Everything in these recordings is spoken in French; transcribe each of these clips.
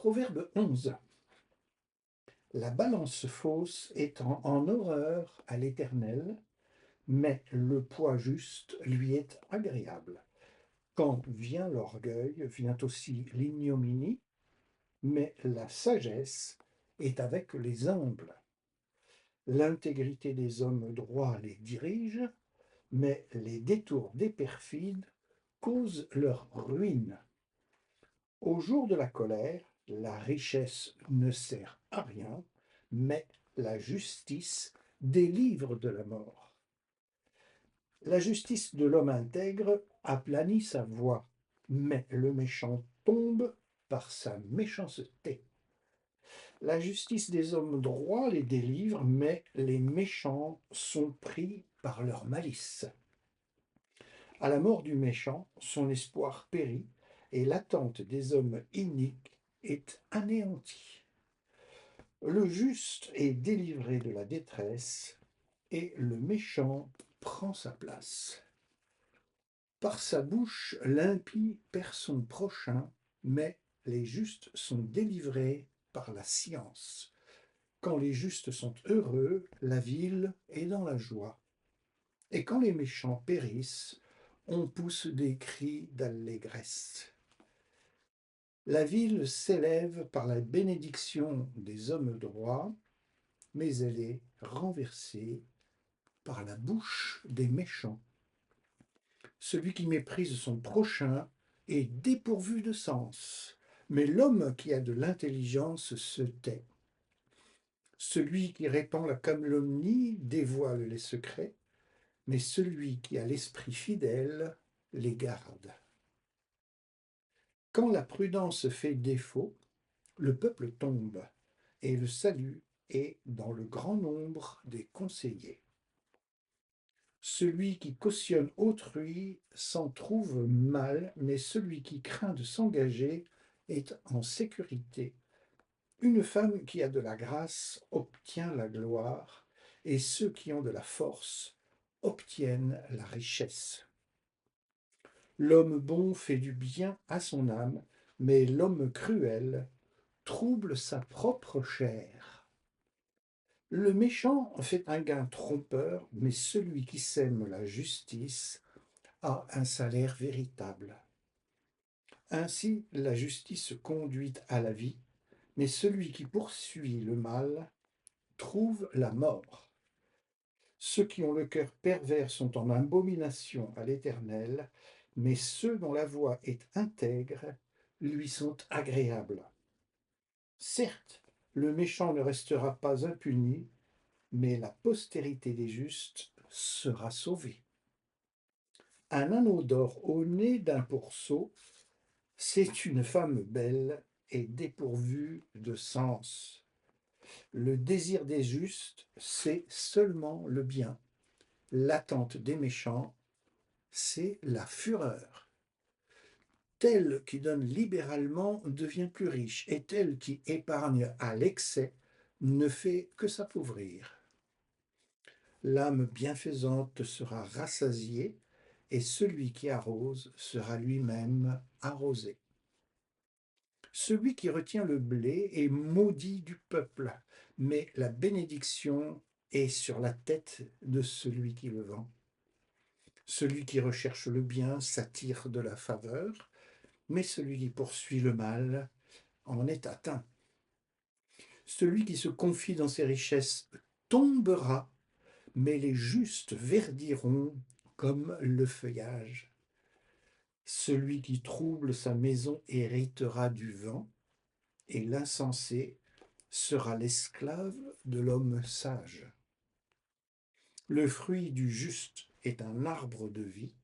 Proverbe 11. La balance fausse est en horreur à l'Éternel, mais le poids juste lui est agréable. Quand vient l'orgueil, vient aussi l'ignominie, mais la sagesse est avec les humbles. L'intégrité des hommes droits les dirige, mais les détours des perfides causent leur ruine. Au jour de la colère, la richesse ne sert à rien, mais la justice délivre de la mort. La justice de l'homme intègre aplanit sa voie, mais le méchant tombe par sa méchanceté. La justice des hommes droits les délivre, mais les méchants sont pris par leur malice. À la mort du méchant, son espoir périt, et l'attente des hommes iniques est anéantie. Le juste est délivré de la détresse, et le méchant prend sa place. Par sa bouche, l'impie perd son prochain, mais les justes sont délivrés par la science. Quand les justes sont heureux, la ville est dans la joie. Et quand les méchants périssent, on pousse des cris d'allégresse. La ville s'élève par la bénédiction des hommes droits, mais elle est renversée par la bouche des méchants. Celui qui méprise son prochain est dépourvu de sens, mais l'homme qui a de l'intelligence se tait. Celui qui répand la calomnie dévoile les secrets, mais celui qui a l'esprit fidèle les garde. Quand la prudence fait défaut, le peuple tombe, et le salut est dans le grand nombre des conseillers. Celui qui cautionne autrui s'en trouve mal, mais celui qui craint de s'engager est en sécurité. Une femme qui a de la grâce obtient la gloire, et ceux qui ont de la force obtiennent la richesse. L'homme bon fait du bien à son âme, mais l'homme cruel trouble sa propre chair. Le méchant fait un gain trompeur, mais celui qui sème la justice a un salaire véritable. Ainsi, la justice conduit à la vie, mais celui qui poursuit le mal trouve la mort. Ceux qui ont le cœur pervers sont en abomination à l'Éternel, mais ceux dont la voie est intègre lui sont agréables. Certes, le méchant ne restera pas impuni, mais la postérité des justes sera sauvée. Un anneau d'or au nez d'un pourceau, c'est une femme belle et dépourvue de sens. Le désir des justes, c'est seulement le bien. L'attente des méchants, c'est la fureur. Tel qui donne libéralement devient plus riche, et tel qui épargne à l'excès ne fait que s'appauvrir. L'âme bienfaisante sera rassasiée, et celui qui arrose sera lui-même arrosé. Celui qui retient le blé est maudit du peuple, mais la bénédiction est sur la tête de celui qui le vend. Celui qui recherche le bien s'attire de la faveur, mais celui qui poursuit le mal en est atteint. Celui qui se confie dans ses richesses tombera, mais les justes verdiront comme le feuillage. Celui qui trouble sa maison héritera du vent, et l'insensé sera l'esclave de l'homme sage. Le fruit du juste est un arbre de vie,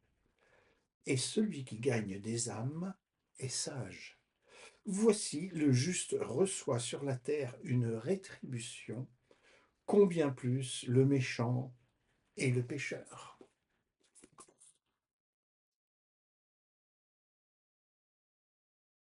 et celui qui gagne des âmes est sage. Voici, le juste reçoit sur la terre une rétribution, combien plus le méchant et le pécheur.